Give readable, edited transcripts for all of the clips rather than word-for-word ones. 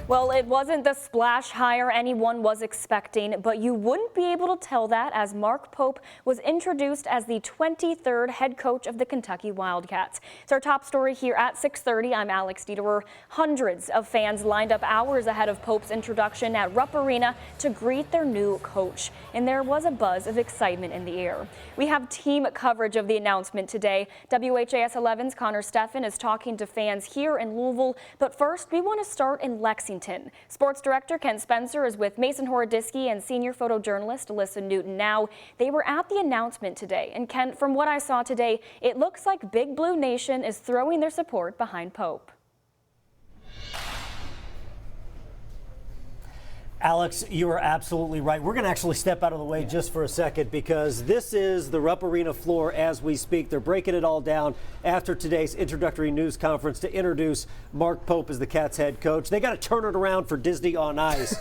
Well, it wasn't the splash hire anyone was expecting, but you wouldn't be able to tell that as Mark Pope was introduced as the 23rd head coach of the Kentucky Wildcats. It's our top story here at 6:30. I'm Alex Dieterer. Hundreds of fans lined up hours ahead of Pope's introduction at Rupp Arena to greet their new coach, and there was a buzz of excitement in the air. We have team coverage of the announcement today. WHAS11's Connor Steffen is talking to fans here in Louisville, but first we want to start in Lexington. Sports director Ken Spencer is with Mason Horodisky and senior photojournalist Alyssa Newton. Now, they were at the announcement today, and Ken, from what I saw today, it looks like Big Blue Nation is throwing their support behind Pope. Alex, you are absolutely right. We're going to actually step out of the way just for a second because this is the Rupp Arena floor as we speak. They're breaking it all down after today's introductory news conference to introduce Mark Pope as the Cats head coach. They got to turn it around for Disney on Ice.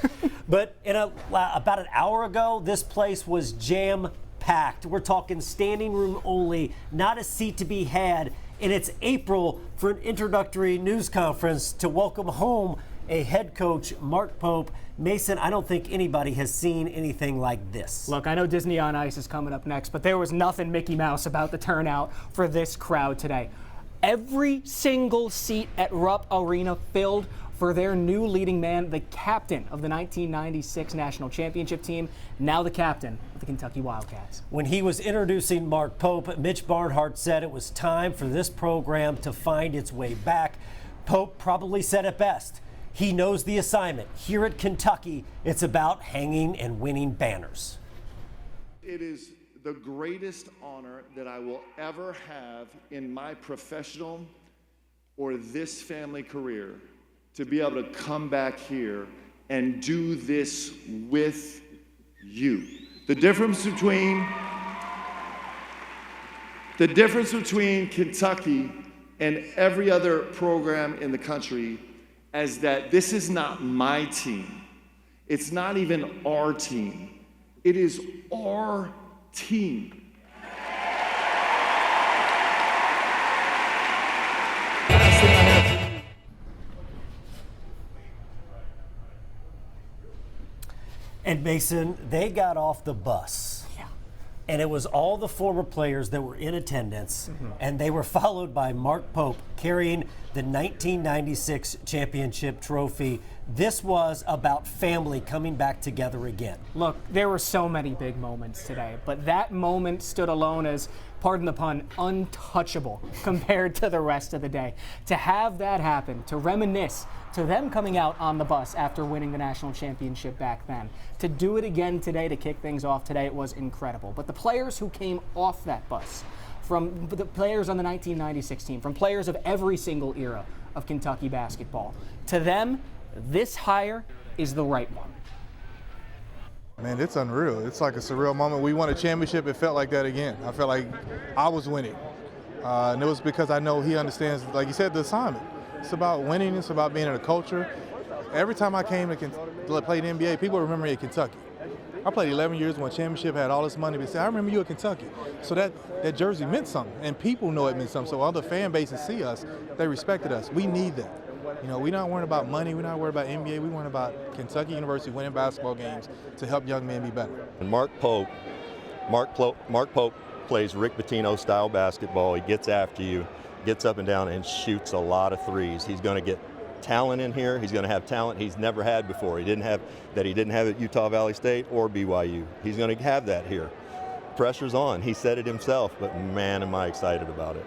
But about an hour ago, this place was jam-packed. We're talking standing room only, not a seat to be had. And it's April for an introductory news conference to welcome home a head coach, Mark Pope. Mason, I don't think anybody has seen anything like this. Look, I know Disney on Ice is coming up next, but there was nothing Mickey Mouse about the turnout for this crowd today. Every single seat at Rupp Arena filled for their new leading man, the captain of the 1996 National Championship team, now the captain of the Kentucky Wildcats. When he was introducing Mark Pope, Mitch Barnhart said it was time for this program to find its way back. Pope probably said it best. He knows the assignment. Here at Kentucky, it's about hanging and winning banners. It is the greatest honor that I will ever have in my professional or this family career to be able to come back here and do this with you. The difference between Kentucky and every other program in the country is that this is not my team. It's not even our team. It is our team. And Mason, they got off the bus. And it was all the former players that were in attendance, and they were followed by Mark Pope carrying the 1996 championship trophy. This was about family coming back together again. Look, there were so many big moments today, but that moment stood alone as, pardon the pun, untouchable compared to the rest of the day. To have that happen, to reminisce to them coming out on the bus after winning the national championship back then, to do it again today, to kick things off today, it was incredible. But the players who came off that bus, from the players on the 1996 team, from players of every single era of Kentucky basketball, to them, this hire is the right one. Man, it's unreal. It's like a surreal moment. We won a championship. It felt like that again. I felt like I was winning. And it was because I know he understands, like you said, the assignment. It's about winning. It's about being in a culture. Every time I came to play the NBA, people remember me at Kentucky. I played 11 years, won a championship, had all this money. They say, I remember you at Kentucky. So that jersey meant something, and people know it meant something. So other fan bases see us, they respected us. We need that. You know, we're not worried about money. We're not worried about NBA. We're worried about Kentucky University winning basketball games to help young men be better. And Mark Pope plays Rick Pitino style basketball. He gets after you, gets up and down, and shoots a lot of threes. He's going to get talent in here. He's going to have talent he's never had before. He didn't have at Utah Valley State or BYU. He's going to have that here. Pressure's on. He said it himself, but man, am I excited about it.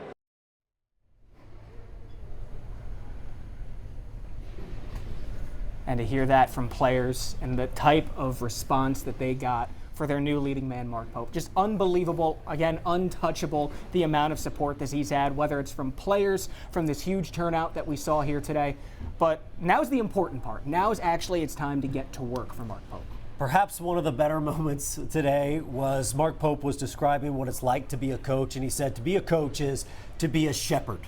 And to hear that from players and the type of response that they got for their new leading man, Mark Pope. Just unbelievable, again, untouchable, the amount of support that he's had, whether it's from players, from this huge turnout that we saw here today. But now's the important part. Now is actually it's time to get to work for Mark Pope. Perhaps one of the better moments today was Mark Pope was describing what it's like to be a coach, and he said to be a coach is to be a shepherd.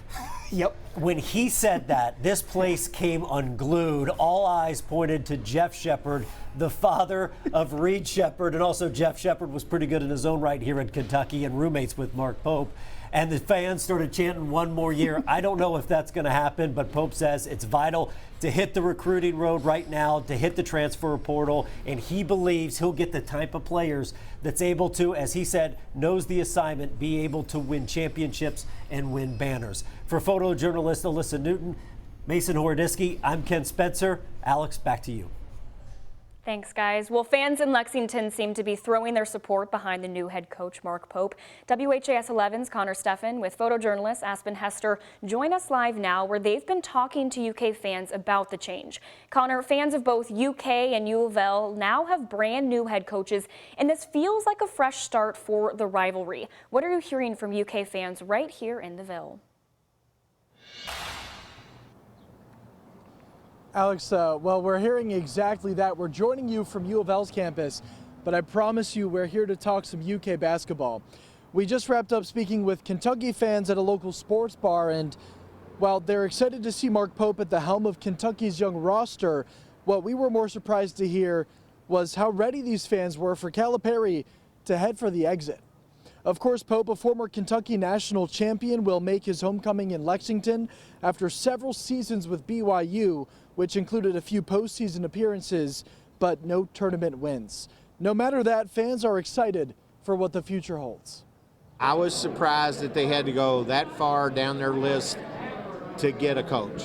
Yep. When he said that, this place came unglued. All eyes pointed to Jeff Shepard, the father of Reed Shepard, and also Jeff Shepard was pretty good in his own right here in Kentucky and roommates with Mark Pope. and the fans started chanting 1 more year. I don't know if that's going to happen, but Pope says it's vital to hit the recruiting road right now, to hit the transfer portal, and he believes he'll get the type of players that's able to, as he said, knows the assignment, be able to win championships and win banners. For photojournalist Alyssa Newton, Mason Horodisky, I'm Ken Spencer. Alex, back to you. Thanks, guys. Well, fans in Lexington seem to be throwing their support behind the new head coach, Mark Pope. WHAS11's Connor Steffen with photojournalist Aspen Hester join us live now, where they've been talking to UK fans about the change. Connor, fans of both UK and U of L now have brand new head coaches, and this feels like a fresh start for the rivalry. What are you hearing from UK fans right here in the Ville? Alex, well, we're hearing exactly that. We're joining you from U of L's campus, but I promise you we're here to talk some UK basketball. We just wrapped up speaking with Kentucky fans at a local sports bar, and while they're excited to see Mark Pope at the helm of Kentucky's young roster, what we were more surprised to hear was how ready these fans were for Calipari to head for the exit. Of course, Pope, a former Kentucky national champion, will make his homecoming in Lexington after several seasons with BYU, which included a few postseason appearances, but no tournament wins. No matter that, fans are excited for what the future holds. I was surprised that they had to go that far down their list to get a coach,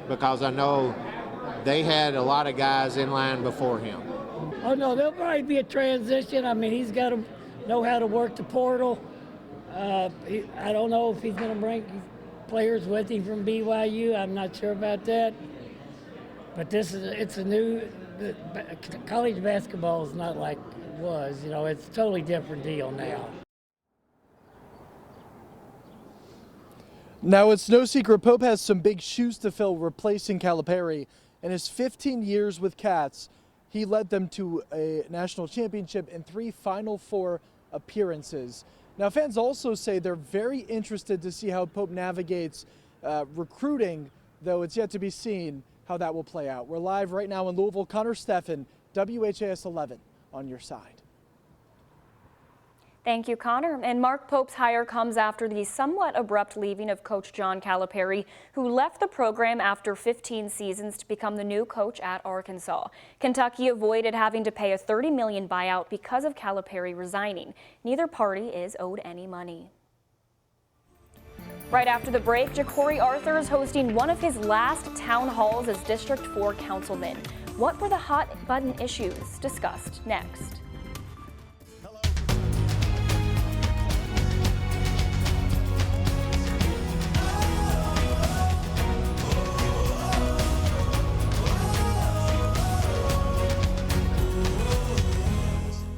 because I know they had a lot of guys in line before him. Oh no, there'll probably be a transition. I mean, he's got to know how to work the portal. I don't know if he's going to bring players with him from BYU. I'm not sure about that. But it's a new, college basketball is not like it was, you know, it's a totally different deal now. Now, it's no secret Pope has some big shoes to fill replacing Calipari. In his 15 years with Cats, he led them to a national championship and 3 Final Four appearances. Now, fans also say they're very interested to see how Pope navigates recruiting, though it's yet to be seen how that will play out. We're live right now in Louisville. Connor Steffen, WHAS 11 on your side. Thank you, Connor. And Mark Pope's hire comes after the somewhat abrupt leaving of Coach John Calipari, who left the program after 15 seasons to become the new coach at Arkansas. Kentucky avoided having to pay a $30 million buyout because of Calipari resigning. Neither party is owed any money. Right after the break, Jakori Arthur is hosting one of his last town halls as District 4 councilman. What were the hot-button issues? Discussed next.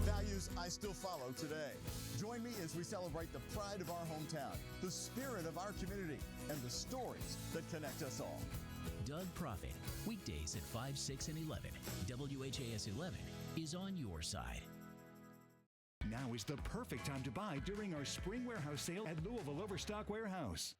Values I still follow today. Join me as we celebrate the pride of our hometown, the spirit of our community, and the stories that connect us all. Doug Profit, weekdays at 5, 6, and 11. WHAS 11 is on your side. Now is the perfect time to buy during our spring warehouse sale at Louisville Overstock Warehouse.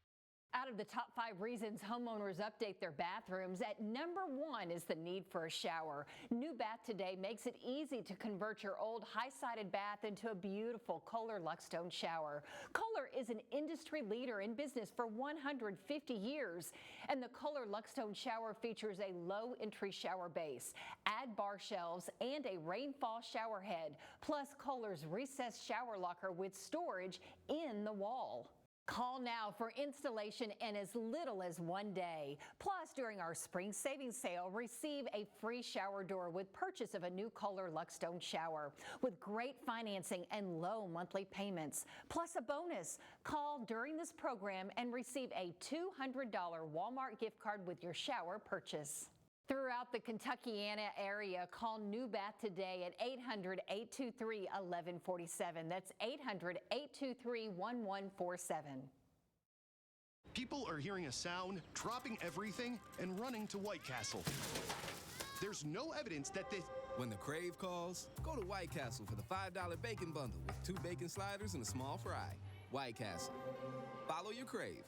Out of the top 5 reasons homeowners update their bathrooms, at number 1 is the need for a shower. New Bath Today makes it easy to convert your old high-sided bath into a beautiful Kohler Luckstone shower. Kohler is an industry leader in business for 150 years, and the Kohler Luckstone shower features a low entry shower base, add bar shelves, and a rainfall shower head, plus Kohler's recessed shower locker with storage in the wall. Call now for installation in as little as 1 day. Plus, during our spring savings sale, receive a free shower door with purchase of a new Kohler Luckstone shower with great financing and low monthly payments. Plus a bonus. Call during this program and receive a $200 Walmart gift card with your shower purchase. Throughout the Kentuckiana area, call New Bath today at 800-823-1147. That's 800-823-1147. People are hearing a sound, dropping everything, and running to White Castle. There's no evidence that this... When the crave calls, go to White Castle for the $5 bacon bundle with 2 bacon sliders and a small fry. White Castle. Follow your crave.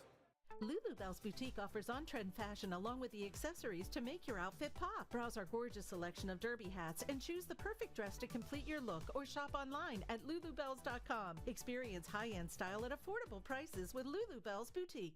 Louisville's boutique offers on-trend fashion along with the accessories to make your outfit pop. Browse our gorgeous selection of derby hats and choose the perfect dress to complete your look, or shop online at louisvillebells.com. Experience high-end style at affordable prices with Louisville's boutique.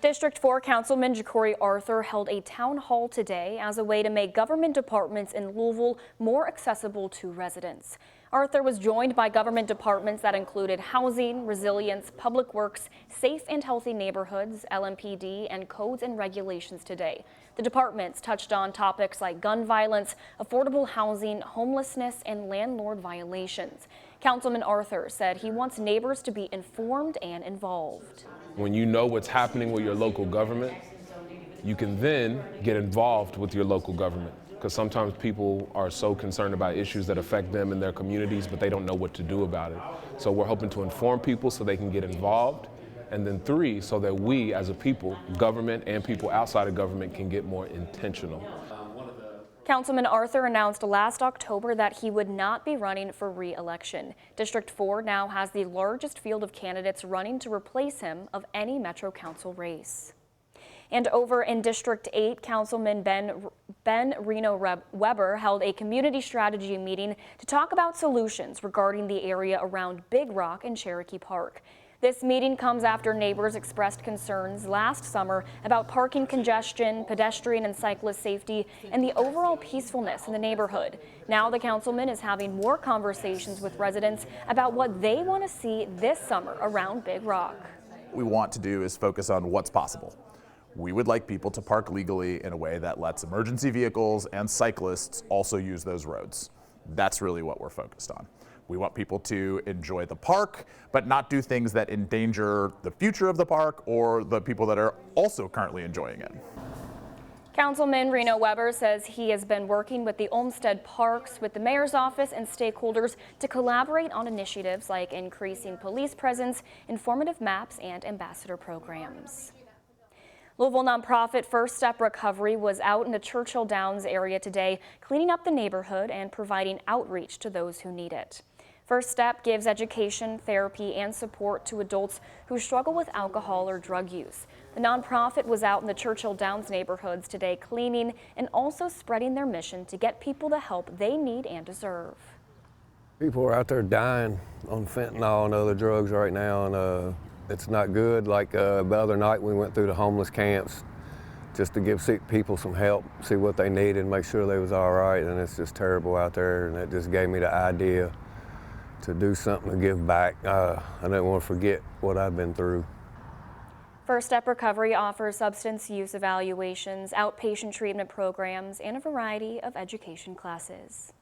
District 4 Councilman Jakori Arthur held a town hall today as a way to make government departments in Louisville more accessible to residents. Arthur was joined by government departments that included housing, resilience, public works, safe and healthy neighborhoods, LMPD, and codes and regulations today. The departments touched on topics like gun violence, affordable housing, homelessness, and landlord violations. Councilman Arthur said he wants neighbors to be informed and involved. When you know what's happening with your local government, you can then get involved with your local government. Because sometimes people are so concerned about issues that affect them and their communities, but they don't know what to do about it. So we're hoping to inform people so they can get involved. And then 3, so that we as a people, government and people outside of government, can get more intentional. Councilman Arthur announced last October that he would not be running for re-election. District 4 now has the largest field of candidates running to replace him of any Metro Council race. And over in District 8, Councilman Ben Reno Weber held a community strategy meeting to talk about solutions regarding the area around Big Rock and Cherokee Park. This meeting comes after neighbors expressed concerns last summer about parking congestion, pedestrian and cyclist safety, and the overall peacefulness in the neighborhood. Now the councilman is having more conversations with residents about what they want to see this summer around Big Rock. What we want to do is focus on what's possible. We would like people to park legally in a way that lets emergency vehicles and cyclists also use those roads. That's really what we're focused on. We want people to enjoy the park, but not do things that endanger the future of the park or the people that are also currently enjoying it. Councilman Reno Weber says he has been working with the Olmsted Parks, with the mayor's office and stakeholders to collaborate on initiatives like increasing police presence, informative maps, and ambassador programs. Louisville nonprofit First Step Recovery was out in the Churchill Downs area today, cleaning up the neighborhood and providing outreach to those who need it. First Step gives education, therapy, and support to adults who struggle with alcohol or drug use. The nonprofit was out in the Churchill Downs neighborhoods today cleaning and also spreading their mission to get people the help they need and deserve. People are out there dying on fentanyl and other drugs right now, and it's not good. Like the other night we went through the homeless camps just to give sick people some help, see what they needed, make sure they was all right, and it's just terrible out there, and it just gave me the idea to do something to give back. I didn't want to forget what I've been through. First Step Recovery offers substance use evaluations, outpatient treatment programs, and a variety of education classes.